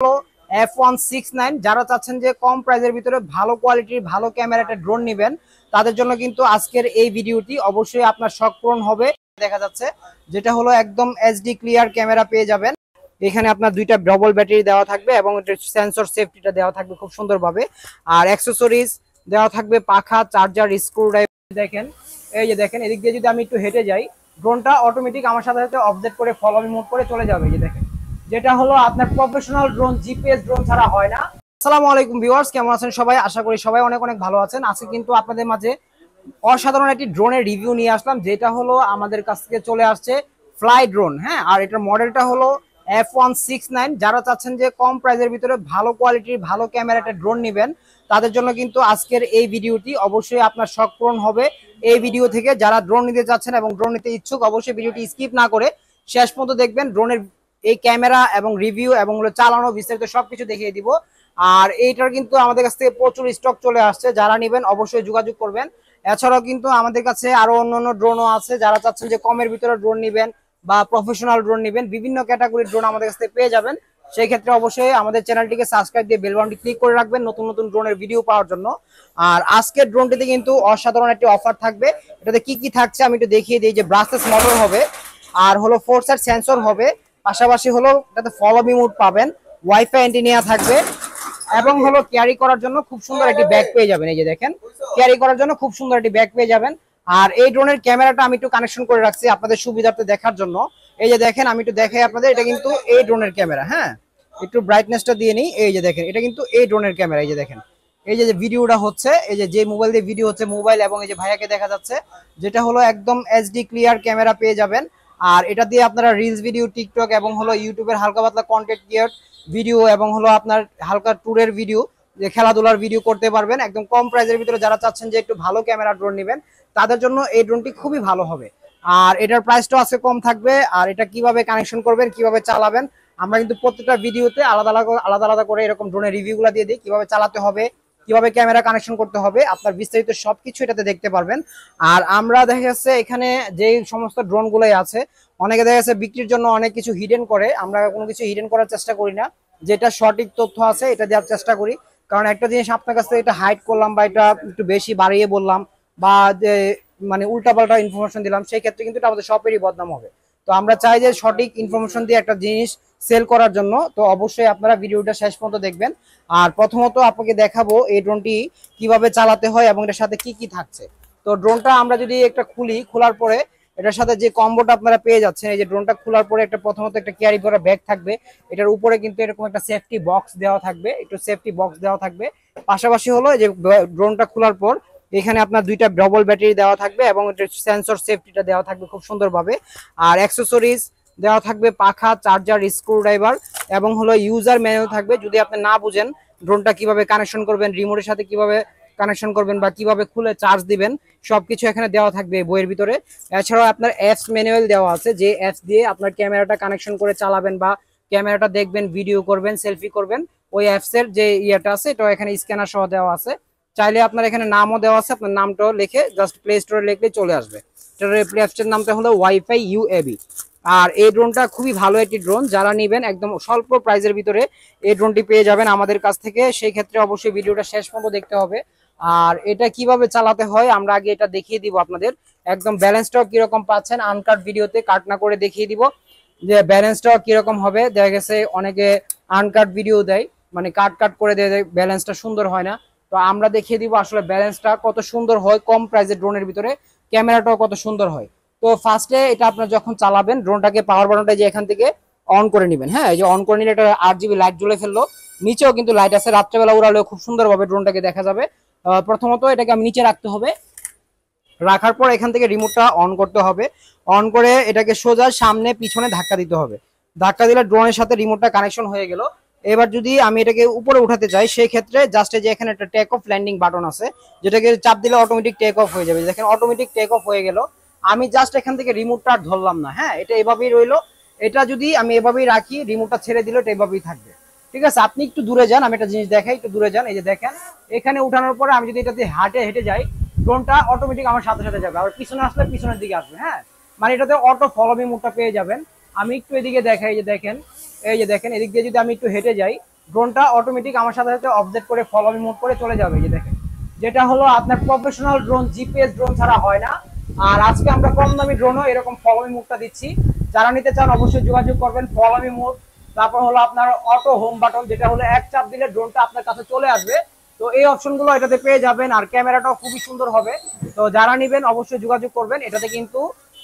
F169 যারা চাচ্ছেন যে কম প্রাইসের ভিতরে ভালো কোয়ালিটির ভালো ক্যামেরা একটা ড্রোন নেবেন তাদের জন্য কিন্তু আজকের এই ভিডিওটি অবশ্যই আপনার শখ পূরণ হবে। দেখা যাচ্ছে যেটা হলো একদম এইচডি ক্লিয়ার ক্যামেরা পেয়ে যাবেন। এখানে আপনার দুইটা ডবল ব্যাটারি দেওয়া থাকবে এবং সেন্সর সেফটিটা দেওয়া থাকবে খুব সুন্দরভাবে। আর অ্যাক্সেসরিজ দেওয়া থাকবে পাখা, চার্জার, স্ক্রুড্রাইভার। দেখেন এই যে দেখেন এদিক দিয়ে যদি আমি একটু হেঁটে যাই ড্রোনটা অটোমেটিক আমার সাথে সাথে অবজেক্ট করে ফলো মি মোড করে চলে যাবে। এই যে দেখেন যেটা হলো আপনার প্রফেশনাল ড্রোন, জিপিএস ড্রোন ছাড়া হয় না। আসসালামু আলাইকুম ভিউয়ার্স, কেমন আছেন সবাই? আশা করি সবাই অনেক অনেক ভালো আছেন। আজকে কিন্তু আপনাদের মাঝে অসাধারণ একটি ড্রোনের রিভিউ নিয়ে আসলাম, যেটা হলো আমাদের কাছ থেকে চলে আসছে ফ্লাই ড্রোন। হ্যাঁ, আর এটার মডেলটা হলো F169। যারা চাচ্ছেন যে কম প্রাইসের ভিতরে ভালো কোয়ালিটির ভালো ক্যামেরা একটা ড্রোন নেবেন তাদের জন্য কিন্তু আজকের এই ভিডিওটি অবশ্যই আপনার শখ পূরণ হবে। এই ভিডিও থেকে যারা ড্রোন নিতে চাচ্ছেন এবং ড্রোন নিতে ইচ্ছুক অবশ্যই ভিডিওটি স্কিপ না করে শেষ পর্যন্ত দেখবেন। ড্রোনের এই ক্যামেরা এবং রিভিউ এবং চালানো বিস্তারিত সবকিছু দেখিয়ে দিব। আর এইটার কিন্তু আমাদের কাছ থেকে প্রচুর স্টক চলে আসছে, যারা নেবেন অবশ্যই যোগাযোগ করবেন। এছাড়াও কিন্তু আমাদের কাছে আরো অন্যান্য ড্রোনও আছে, যারা চাচ্ছেন যে কমের ভিতরে ড্রোন নেবেন বা প্রফেশনাল ড্রোন নেবেন বিভিন্ন ক্যাটাগরির ড্রোন আমাদের কাছ থেকে পেয়ে যাবেন। সেই ক্ষেত্রে অবশ্যই আমাদের চ্যানেলটিকে সাবস্ক্রাইব দিয়ে বেল বাটনটি ক্লিক করে রাখবেন নতুন নতুন ড্রোনের ভিডিও পাওয়ার জন্য। আর আজকের ড্রোনটিতে কিন্তু অসাধারণ একটি অফার থাকবে। এটাতে কি কি থাকছে আমি একটু দেখিয়ে দিই। যে ব্রাসলেস মোটর হবে, আর হলো 4 সাইড সেন্সর হবে, পাশাপাশি হলো এটাতে ফলো মি মোড পাবেন, ওয়াইফাই অ্যান্টেনা থাকবে এবং হলো ক্যারি করার জন্য খুব সুন্দর একটি ব্যাগ পেয়ে যাবেন। এই যে দেখেন ক্যারি করার জন্য খুব সুন্দর একটি ব্যাগ পেয়ে যাবেন। আর এই ড্রোনের ক্যামেরাটা আমি একটু কানেকশন করে রাখছি আপনাদের সুবিধার্থে দেখার জন্য। এই যে দেখেন আমি একটু দেখাই আপনাদের, এটা কিন্তু এই ড্রোনের ক্যামেরা। হ্যাঁ, একটু ব্রাইটনেসটা দিয়ে নিই। এই যে দেখেন এটা কিন্তু এই ড্রোনের ক্যামেরা। এই যে দেখেন এই যে ভিডিওটা হচ্ছে, এই যে মোবাইল দিয়ে ভিডিও হচ্ছে, মোবাইল এবং এই যে ভাইয়াকে দেখা যাচ্ছে, যেটা হলো একদম এইচডি ক্লিয়ার ক্যামেরা পেয়ে যাবেন। আর এটা দিয়ে আপনারা রিলস ভিডিও, টিকটক এবং হলো ইউটিউবের হালকা পাতলা কন্টেন্ট ক্রিয়েট ভিডিও এবং হলো আপনার হালকা ট্যুরের ভিডিও, যে খেলাধুলার ভিডিও করতে পারবেন একদম কম প্রাইসের ভিতরে। যারা চাচ্ছেন যে একটু ভালো ক্যামেরা ড্রোন নেবেন তাদের জন্য এই ড্রোনটি খুবই ভালো হবে। আর এটার প্রাইসটাও আজকে কম থাকবে। আর এটা কিভাবে কানেকশন করবেন, কিভাবে চালাবেন, আমরা কিন্তু প্রত্যেকটা ভিডিওতে আলাদা আলাদা আলাদা করে এরকম ড্রোনের রিভিউগুলো দিয়ে দিই। কিভাবে চালাতে হবে, কিভাবে ক্যামেরা কানেকশন করতে হবে, আপনার বিস্তারিত সবকিছু এটাতে দেখতে পারবেন। আর আমরা দেখা যাচ্ছে এখানে যে সমস্ত ড্রোনগুলোই আছে, অনেকে দেখা যাচ্ছে বিক্রির জন্য অনেক কিছু হিডেন করে, আমরা কোনো কিছু হিডেন করার চেষ্টা করি না। যেটা সঠিক তথ্য আছে এটা দেওয়ার চেষ্টা করি। কারণ একটা জিনিস আপনার কাছ থেকে এটা হাইড করলাম বা এটা একটু বেশি বাড়িয়ে বললাম বা যে মানে উল্টাপাল্টা ইনফরমেশন দিলাম, সেই ক্ষেত্রে কিন্তু এটা আমাদের সবেরই বদনাম হবে। তো আমরা চাই যে সঠিক ইনফরমেশন দিয়ে একটা জিনিস সেল করার জন্য। তো অবশ্যই আপনারা ভিডিওটা শেষ পর্যন্ত দেখবেন। আর প্রথমত আপনাকে দেখাবো এই ড্রোনটি কিভাবে চালাতে হয় এবং এটার সাথে কি কি থাকছে। তো ড্রোনটা আমরা যদি একটা খুলি, খোলার পরে এটার সাথে যে কম্বোটা আপনারা পেয়ে যাচ্ছেন, এই যে ড্রোনটা খোলার পরে একটা প্রথমত একটা ক্যারি করা ব্যাগ থাকবে, এটার উপরে কিন্তু এরকম একটা সেফটি বক্স দেওয়া থাকবে, একটু সেফটি বক্স দেওয়া থাকবে। পাশাপাশি হলো যে ড্রোনটা খোলার পর এখানে আপনার দুইটা ডবল ব্যাটারি দেওয়া থাকবে এবং সেন্সর সেফটিটা দেওয়া থাকবে খুব সুন্দরভাবে। আর অ্যাক্সেসরিজ দেওয়া থাকবে পাখা, চার্জার, স্ক্রুড্রাইভার এবং হলো ইউজার ম্যানুয়াল থাকবে। যদি আপনি না বুঝেন ড্রোনটা কিভাবে কানেকশন করবেন, রিমোটের সাথে কিভাবে কানেকশন করবেন বা কিভাবে খুলে চার্জ দিবেন, সবকিছু এখানে দেওয়া থাকবে বইয়ের ভিতরে। এছাড়াও আপনার অ্যাপস ম্যানুয়াল দেওয়া আছে, যে অ্যাপস দিয়ে আপনার ক্যামেরাটা কানেকশন করে চালাবেন বা ক্যামেরাটা দেখবেন, ভিডিও করবেন, সেলফি করবেন, ওই অ্যাপসের যে ইয়েটা আছে এটা এখানে স্ক্যানার সহ দেওয়া আছে। চাইলে আপনার এখানে নামও দেওয়া আছে, আপনার নামটাও লিখে জাস্ট প্লে স্টোরে লিখলে চলে আসবে। এটার অ্যাপসের নামটা হলো ওয়াইফাই ইউএবি। আর এই ড্রোনটা খুবই ভালো একটি ড্রোন, যারা নেবেন একদম স্বল্প প্রাইসের ভিতরে এই ড্রোনটি পেয়ে যাবেন আমাদের কাছ থেকে। সেই ক্ষেত্রে অবশ্যই ভিডিওটা শেষ পর্যন্ত দেখতে হবে। আর এটা কিভাবে চালাতে হয় আমরা আগে এটা দেখিয়ে দিব আপনাদের। একদম ব্যালেন্সটাও কিরকম পাচ্ছেন আনকাট ভিডিওতে কাট না করে দেখিয়ে দিব যে ব্যালেন্সটাও কিরকম হবে। দেখা গেছে অনেকে আনকাট ভিডিও দেয়, মানে কাট করে দেয়, ব্যালেন্সটা সুন্দর হয় না। তো আমরা দেখিয়ে দিব আসলে ব্যালেন্সটা কত সুন্দর হয় কম প্রাইসের ড্রোনের ভিতরে, ক্যামেরাটাও কত সুন্দর হয়। তো ফার্স্টে এটা আপনার যখন চালাবেন ড্রোনটাকে পাওয়ার বাটনটা যে এখান থেকে অন করে নেবেন। হ্যাঁ, এই যে অন করে নিলে এটা 8 GB লাইট জ্বলে ফেললো, নিচেও কিন্তু লাইট আছে, রাত্রেবেলা উড়ালেও খুব সুন্দরভাবে ড্রোনটাকে দেখা যাবে। প্রথমত এটাকে আমি নিচে রাখতে হবে, রাখার পর এখান থেকে রিমোটটা অন করতে হবে। অন করে এটাকে সোজা সামনে পিছনে ধাক্কা দিতে হবে। ধাক্কা দিলে ড্রোনের সাথে রিমোটটা কানেকশন হয়ে গেল। এবার যদি আমি এটাকে উপরে উঠাতে চাই সেই ক্ষেত্রে জাস্ট যে এখানে একটা টেক অফ ল্যান্ডিং বাটন আছে, যেটাকে চাপ দিলে অটোমেটিক টেক অফ হয়ে যাবে। দেখেন অটোমেটিক টেক অফ হয়ে গেল। আমি জাস্ট এখান থেকে রিমোটটা আর ধরলাম না। হ্যাঁ, এটা এভাবেই রইলো। এটা যদি আমি এভাবেই রাখি, রিমোটটা ছেড়ে দিলে এটা এভাবেই থাকবে। ঠিক আছে, আপনি একটু দূরে যান, আমি একটা জিনিস দেখাই, একটু দূরে যান। এই যে দেখেন এখানে উঠানোর পরে আমি যদি এটাতে হেঁটে যাই ড্রোনটা অটোমেটিক আমার সাথে সাথে যাবে। আর পিছনে আসলে পিছনের দিকে আসবে। হ্যাঁ, মানে এটাতে অটো ফলো মি মোডটা পেয়ে যাবেন। আমি একটু এদিকে দেখাই, যে দেখেন এই যে দেখেন এদিক দিয়ে যদি আমি একটু হেঁটে যাই, ড্রোনটা অটোমেটিক আমার সাথে সাথে অবজেক্ট করে ফলো মি মুভ করে চলে যাবে। এই যে দেখেন, যেটা হলো আপনার প্রফেশনাল ড্রোন, জিপিএস ড্রোন ছাড়া হয় না। আর আজকে আমরা কম দামি ড্রোনও এরকম ফলো মি মুভটা দিচ্ছি। যারা নিতে চান অবশ্যই যোগাযোগ করবেন। ফলো মি মুভ, তারপর হলো আপনার অটো হোম বাটন, যেটা হলো এক চাপ দিলে ড্রোনটা আপনার কাছে চলে আসবে। তো এই অপশনগুলো এটাতে পেয়ে যাবেন, আর ক্যামেরাটাও খুবই সুন্দর হবে। তো যারা নেবেন অবশ্যই যোগাযোগ করবেন। এটাতে কিন্তু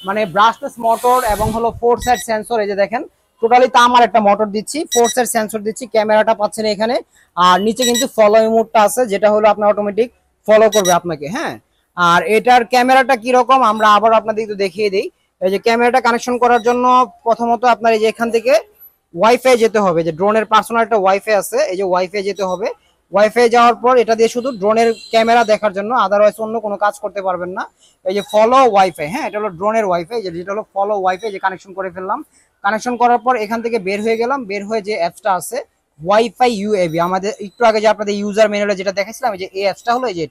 মানে ব্রাশলেস মোটর এবং হলো 4 সাইড সেন্সর। এই যে দেখেন টোটালি তামার একটা মোটর দিচ্ছি, 4 সাইড সেন্সর দিচ্ছি, ক্যামেরাটা পাচ্ছেন এখানে। আর নিচে কিন্তু ফলো মোডটা আছে, যেটা হলো আপনার অটোমেটিক ফলো করবে আপনাকে। হ্যাঁ, আর এটার ক্যামেরাটা কি রকম আমরা আবার আপনাদের একটু দেখিয়ে দিই। এই যে ক্যামেরাটা কানেকশন করার জন্য প্রথমত আপনার এই যে এখান থেকে ওয়াইফাই যেতে হবে, যে ড্রোনের পার্সোনাল একটা ওয়াইফাই আছে, এই যে ওয়াইফাই যেতে হবে। ওয়াইফাই যাওয়ার পর এটা দিয়ে শুধু ড্রোনের ক্যামেরা দেখার জন্য, আদারওয়াইজ অন্য কোনো কাজ করতে পারবেন না। এই যে ফলো ওয়াইফাই, হ্যাঁ এটা হলো ড্রোনের ওয়াইফাই, যেটা হলো ফলো ওয়াইফাই, যে কানেকশন করে ফেললাম। কানেকশন করার পর এখান থেকে বের হয়ে গেলাম, বের হয়ে যে অ্যাপসটা আছে ওয়াইফাই ইউএবি, আমাদের একটু আগে যে আপনাদের ইউজার ম্যানুয়ালে যেটা দেখাচ্ছিলাম, এই যে এই অ্যাপসটা হলো এই যে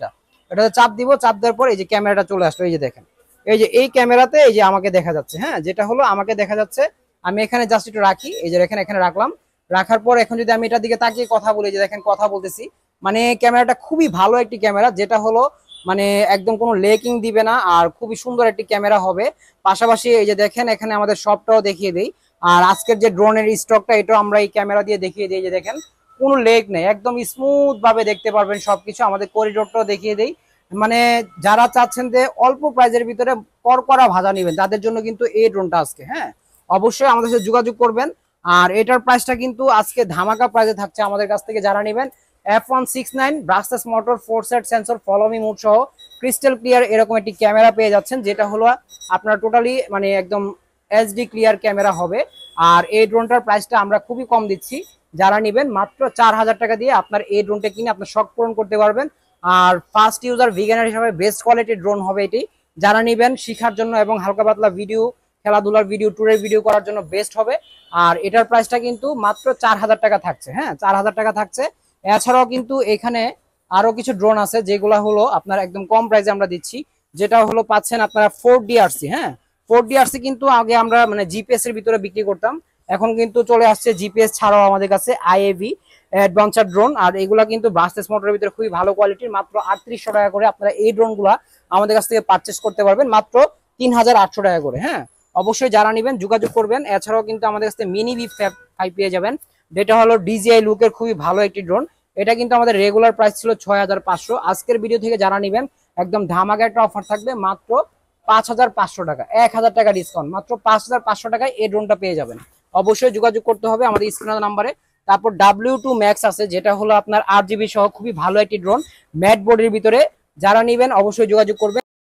এটাতে চাপ দিব। চাপ দেওয়ার পর এই যে ক্যামেরাটা চলে আসলো। এই যে দেখেন, এই যে এই ক্যামেরাতে এই যে আমাকে দেখা যাচ্ছে। হ্যাঁ, যেটা হলো আমাকে দেখা যাচ্ছে। আমি এখানে জাস্ট একটু রাখি, এই যে এখানে রাখলাম। রাখার পর এখন যদি আমি এটার দিকে তাকিয়ে কথা বলি, যে দেখেন কথা বলতেছি, মানে ক্যামেরাটা খুবই ভালো একটি ক্যামেরা, যেটা হলো মানে একদম কোনো লেকিং দিবে না, আর খুবই সুন্দর একটি ক্যামেরা হবে। পাশাপাশি এই যে দেখেন এখানে আমাদের সবটাও দেখিয়ে দিই। আর আজকের যে ড্রোনের স্টকটা, এটাও আমরা এই ক্যামেরা দিয়ে দেখিয়ে দিই। যে দেখেন কোনো লেগ নেই, একদম স্মুথ ভাবে দেখতে পারবেন সবকিছু। আমাদের করিডোরটাও দেখিয়ে দেই। মানে যারা চাচ্ছেন যে অল্প প্রাইজের ভিতরে করকরা ভাজা নেবেন, তাদের জন্য কিন্তু এই ড্রোনটা আজকে। হ্যাঁ, অবশ্যই আমাদের সাথে যোগাযোগ করবেন। আর এটার প্রাইসটা কিন্তু আজকে ধামাকা প্রাইজে থাকছে আমাদের কাছ থেকে। যারা নেবেন F169 brushless motor 4 side sensor follow me mode সহ ক্রিস্টাল ক্লিয়ার এরকম একটি ক্যামেরা পেয়ে যাচ্ছেন, যেটা হলো আপনার টোটালি মানে একদম এইচডি ক্লিয়ার ক্যামেরা হবে। আর এই ড্রোনটার প্রাইসটা আমরা খুবই কম দিচ্ছি। যারা নেবেন মাত্র 4000 টাকা দিয়ে আপনার এই ড্রোনটা কিনে আপনার শখ পূরণ করতে পারবেন। আর ফার্স্ট ইউজার বিগিনার হিসেবে বেস্ট কোয়ালিটির ড্রোন হবে এটি। যারা নেবেন শিখার জন্য এবং হালকা পাতলা ভিডিও, খেলাধুলার ভিডিও, ট্যুরের ভিডিও করার জন্য বেস্ট হবে। আর এটার প্রাইসটা কিন্তু মাত্র 4000 টাকা থাকছে। হ্যাঁ, 4000 টাকা থাকছে। এছাড়াও কিন্তু এখানে আরো কিছু ড্রোন আছে, যেগুলো হলো আপনার একদম কম প্রাইসে আমরা দিচ্ছি। যেটা হলো পাচ্ছেন আপনারা 4DRC। হ্যাঁ, 4DRC কিন্তু আগে আমরা মানে জিপিএস এর ভিতরে বিক্রি করতাম, এখন কিন্তু চলে আসছে জিপিএস ছাড়াও আমাদের কাছে আইএভি অ্যাডভেঞ্চার ড্রোন। আর এগুলা কিন্তু ব্রাশলেস মোটরের ভিতরে খুবই ভালো কোয়ালিটির। মাত্র 3800 টাকা করে আপনারা এই ড্রোনগুলা আমাদের কাছ থেকে পারচেস করতে পারবেন, মাত্র 3800 টাকা করে। হ্যাঁ, অবশ্যই যারা নেবেন যোগাযোগ করবেন। এছাড়াও কিন্তু আমাদের কাছে মিনি V5 পেয়ে যাবেন, যেটা হলো ডিজিআই লুকের খুবই ভালো একটি ড্রোন। এটা কিন্তু আমাদের রেগুলার প্রাইস ছিল 6500। আজকের ভিডিও থেকে যারা নেবেন একদম ধামাকা একটা অফার থাকবে, মাত্র 5500 টাকা, 1000 টাকা ডিসকাউন্ট, মাত্র 5500 টাকায় এই ড্রোনটা পেয়ে যাবেন। অবশ্যই যোগাযোগ করতে হবে আমাদের স্ক্রিনের নাম্বারে। তারপর W2 Max আছে, যেটা হলো আপনার 8GB সহ খুবই ভালো একটি ড্রোন ম্যাট বডির ভিতরে। যারা নেবেন অবশ্যই যোগাযোগ করবেন।